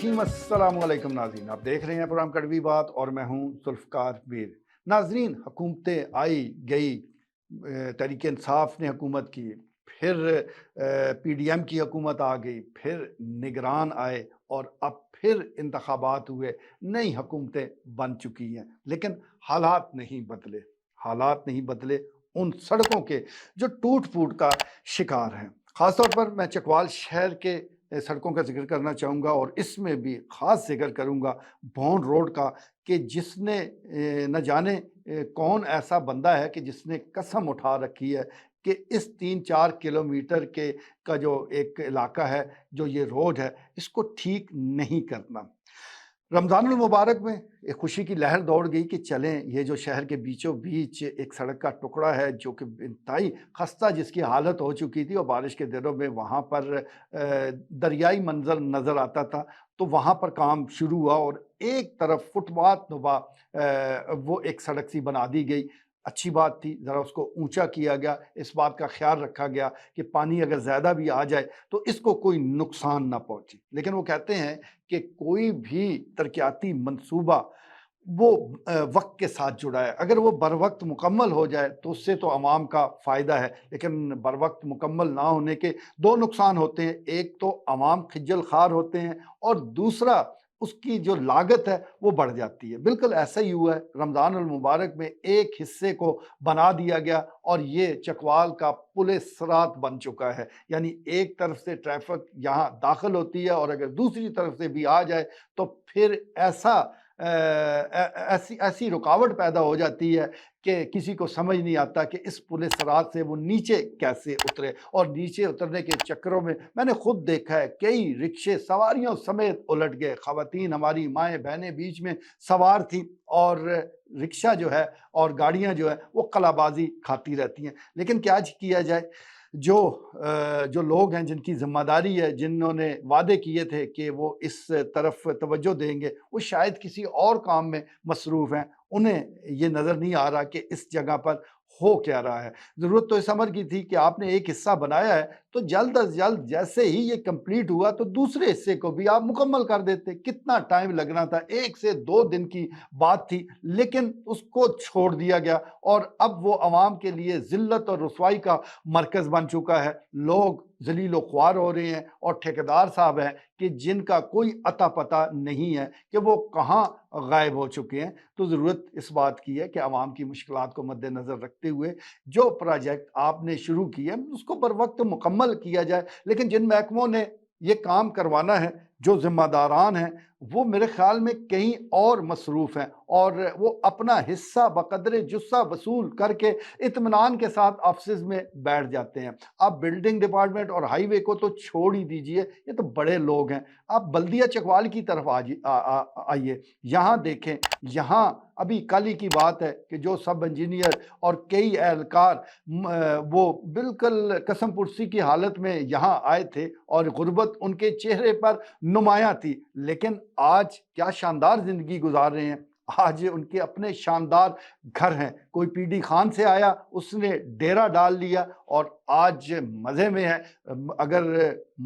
الرحیم السلام علیکم ناظرین، آپ دیکھ رہے ہیں پروگرام کڑوی بات اور میں ہوں ذوالفقار میر۔ ناظرین، حکومتیں آئی گئی، تحریک انصاف نے حکومت کی، پھر پی ڈی ایم کی حکومت آ گئی، پھر نگران آئے اور اب پھر انتخابات ہوئے، نئی حکومتیں بن چکی ہیں، لیکن حالات نہیں بدلے۔ حالات نہیں بدلے ان سڑکوں کے جو ٹوٹ پھوٹ کا شکار ہیں۔ خاص طور پر میں چکوال شہر کے سڑکوں کا ذکر کرنا چاہوں گا، اور اس میں بھی خاص ذکر کروں گا بھون روڈ کا، کہ جس نے نہ جانے کون ایسا بندہ ہے کہ جس نے قسم اٹھا رکھی ہے کہ اس 3-4 کلومیٹر کا جو ایک علاقہ ہے، جو یہ روڈ ہے، اس کو ٹھیک نہیں کرنا۔ رمضان المبارک میں ایک خوشی کی لہر دوڑ گئی کہ چلیں، یہ جو شہر کے بیچوں بیچ ایک سڑک کا ٹکڑا ہے جو کہ انتہائی خستہ جس کی حالت ہو چکی تھی، اور بارش کے دنوں میں وہاں پر دریائی منظر نظر آتا تھا، تو وہاں پر کام شروع ہوا اور ایک طرف فٹ پاتھ نما وہ ایک سڑک سی بنا دی گئی۔ اچھی بات تھی، ذرا اس کو اونچا کیا گیا، اس بات کا خیال رکھا گیا کہ پانی اگر زیادہ بھی آ جائے تو اس کو کوئی نقصان نہ پہنچے۔ لیکن وہ کہتے ہیں کہ کوئی بھی ترقیاتی منصوبہ وہ وقت کے ساتھ جڑا ہے، اگر وہ بر وقت مکمل ہو جائے تو اس سے تو عوام کا فائدہ ہے، لیکن بر وقت مکمل نہ ہونے کے دو نقصان ہوتے ہیں۔ ایک تو عوام خجل خوار ہوتے ہیں، اور دوسرا اس کی جو لاگت ہے وہ بڑھ جاتی ہے۔ بالکل ایسا ہی ہوا ہے، رمضان المبارک میں ایک حصے کو بنا دیا گیا اور یہ چکوال کا پل صراط بن چکا ہے، یعنی ایک طرف سے ٹریفک یہاں داخل ہوتی ہے اور اگر دوسری طرف سے بھی آ جائے تو پھر ایسی رکاوٹ پیدا ہو جاتی ہے کہ کسی کو سمجھ نہیں آتا کہ اس پل صراط سے وہ نیچے کیسے اترے۔ اور نیچے اترنے کے چکروں میں نے خود دیکھا ہے، کئی رکشے سواریوں سمیت الٹ گئے، خواتین ہماری مائیں بہنیں بیچ میں سوار تھیں، اور رکشہ جو ہے اور گاڑیاں جو ہے وہ قلع بازی کھاتی رہتی ہیں۔ لیکن کیا کیا جائے، جو لوگ ہیں جن کی ذمہ داری ہے، جنہوں نے وعدے کیے تھے کہ وہ اس طرف توجہ دیں گے، وہ شاید کسی اور کام میں مصروف ہیں، انہیں یہ نظر نہیں آ رہا کہ اس جگہ پر ہو کیا رہا ہے۔ ضرورت تو اس امر کی تھی کہ آپ نے ایک حصہ بنایا ہے تو جلد از جلد جیسے ہی یہ کمپلیٹ ہوا تو دوسرے حصے کو بھی آپ مکمل کر دیتے۔ کتنا ٹائم لگنا تھا، 1 سے 2 دن کی بات تھی، لیکن اس کو چھوڑ دیا گیا اور اب وہ عوام کے لیے ذلت اور رسوائی کا مرکز بن چکا ہے۔ لوگ ذلیل و خوار ہو رہے ہیں، اور ٹھیکیدار صاحب ہیں کہ جن کا کوئی عطا پتہ نہیں ہے کہ وہ کہاں غائب ہو چکے ہیں۔ تو ضرورت اس بات کی ہے کہ عوام کی مشکلات کو مد نظر رکھتے ہوئے جو پروجیکٹ آپ نے شروع کیے اس کو بر وقت مکمل کیا جائے۔ لیکن جن محکموں نے یہ کام کروانا ہے، جو ذمہ داران ہیں، وہ میرے خیال میں کہیں اور مصروف ہیں، اور وہ اپنا حصہ بقدر جثہ وصول کر کے اطمینان کے ساتھ آفسز میں بیٹھ جاتے ہیں۔ آپ بلڈنگ ڈپارٹمنٹ اور ہائی وے کو تو چھوڑ ہی دیجئے، یہ تو بڑے لوگ ہیں۔ آپ بلدیہ چکوال کی طرف آئیے، یہاں دیکھیں، یہاں ابھی کل ہی کی بات ہے کہ جو سب انجینئر اور کئی اہلکار وہ بالکل قسم پرسی کی حالت میں یہاں آئے تھے اور غربت ان کے چہرے پر نمایاں تھی، لیکن آج کیا شاندار زندگی گزار رہے ہیں۔ آج ان کے اپنے شاندار گھر ہیں، کوئی پی ڈی خان سے آیا، اس نے ڈیرا ڈال لیا اور آج مزے میں ہے۔ اگر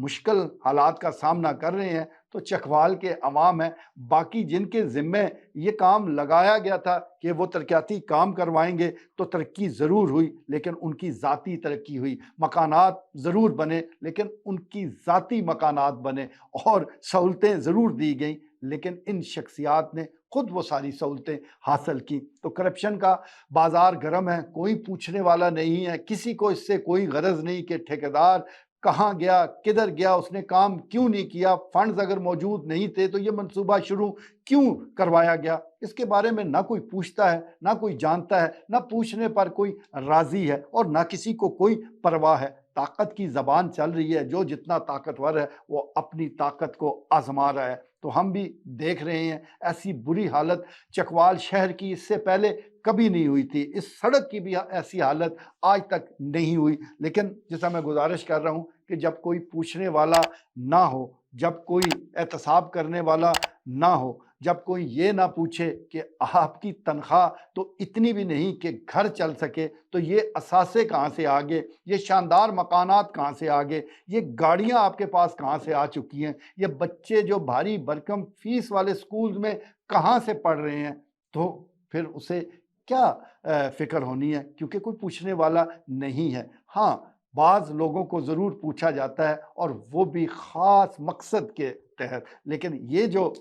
مشکل حالات کا سامنا کر رہے ہیں تو چکوال کے عوام ہیں۔ باقی جن کے ذمے یہ کام لگایا گیا تھا کہ وہ ترقیاتی کام کروائیں گے تو ترقی ضرور ہوئی، لیکن ان کی ذاتی ترقی ہوئی۔ مکانات ضرور بنے لیکن ان کی ذاتی مکانات بنے، اور سہولتیں ضرور دی گئیں لیکن ان شخصیات نے خود وہ ساری سہولتیں حاصل کی۔ تو کرپشن کا بازار گرم ہے، کوئی پوچھنے والا نہیں ہے، کسی کو اس سے کوئی غرض نہیں کہ ٹھیکیدار کہاں گیا، کدھر گیا، اس نے کام کیوں نہیں کیا، فنڈز اگر موجود نہیں تھے تو یہ منصوبہ شروع کیوں کروایا گیا۔ اس کے بارے میں نہ کوئی پوچھتا ہے، نہ کوئی جانتا ہے، نہ پوچھنے پر کوئی راضی ہے، اور نہ کسی کو کوئی پرواہ ہے۔ طاقت کی زبان چل رہی ہے، جو جتنا طاقتور ہے وہ اپنی طاقت کو آزما رہا ہے۔ تو ہم بھی دیکھ رہے ہیں ایسی بری حالت چکوال شہر کی اس سے پہلے کبھی نہیں ہوئی تھی، اس سڑک کی بھی ایسی حالت آج تک نہیں ہوئی۔ لیکن جیسا میں گزارش کر رہا ہوں کہ جب کوئی پوچھنے والا نہ ہو، جب کوئی احتساب کرنے والا نہ ہو، جب کوئی یہ نہ پوچھے کہ آپ کی تنخواہ تو اتنی بھی نہیں کہ گھر چل سکے، تو یہ اثاثے کہاں سے آگے، یہ شاندار مکانات کہاں سے آگے، یہ گاڑیاں آپ کے پاس کہاں سے آ چکی ہیں، یہ بچے جو بھاری بھرکم فیس والے سکولز میں کہاں سے پڑھ رہے ہیں، تو پھر اسے کیا فکر ہونی ہے، کیونکہ کوئی پوچھنے والا نہیں ہے۔ ہاں، بعض لوگوں کو ضرور پوچھا جاتا ہے، اور وہ بھی خاص مقصد کے تحت، لیکن یہ جو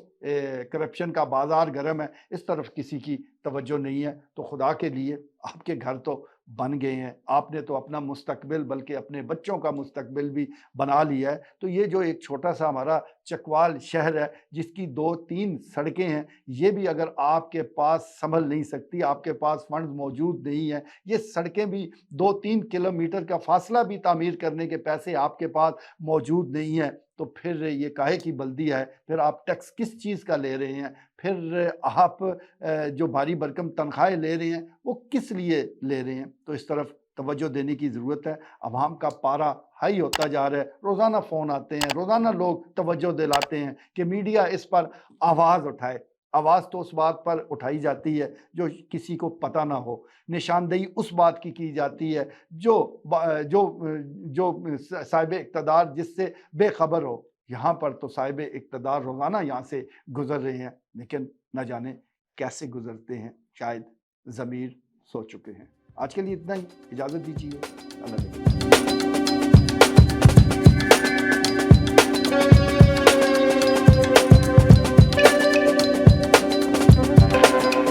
کرپشن کا بازار گرم ہے، اس طرف کسی کی توجہ نہیں ہے۔ تو خدا کے لیے آپ کے گھر تو بن گئے ہیں، آپ نے تو اپنا مستقبل بلکہ اپنے بچوں کا مستقبل بھی بنا لیا ہے، تو یہ جو ایک چھوٹا سا ہمارا چکوال شہر ہے جس کی 2-3 سڑکیں ہیں، یہ بھی اگر آپ کے پاس سنبھل نہیں سکتی، آپ کے پاس فنڈز موجود نہیں ہیں، یہ سڑکیں بھی 2-3 کلومیٹر کا فاصلہ بھی تعمیر کرنے کے پیسے آپ کے پاس موجود نہیں ہیں، تو پھر یہ کاہے کی بلدی ہے، پھر آپ ٹیکس کس چیز کا لے رہے ہیں، پھر آپ جو بھاری بھرکم تنخواہیں لے رہے ہیں وہ کس لیے لے رہے ہیں؟ تو اس طرف توجہ دینے کی ضرورت ہے۔ عوام کا پارا ہائی ہوتا جا رہا ہے، روزانہ فون آتے ہیں، روزانہ لوگ توجہ دلاتے ہیں کہ میڈیا اس پر آواز اٹھائے۔ آواز تو اس بات پر اٹھائی جاتی ہے جو کسی کو پتہ نہ ہو، نشاندہی اس بات کی جاتی ہے جو جو جو صاحب اقتدار جس سے بے خبر ہو۔ یہاں پر تو صاحب اقتدار روزانہ یہاں سے گزر رہے ہیں، لیکن نہ جانے کیسے گزرتے ہیں، شاید ضمیر سو چکے ہیں۔ آج کے لیے اتنا ہی، اجازت دیجیے، اللہ حافظ۔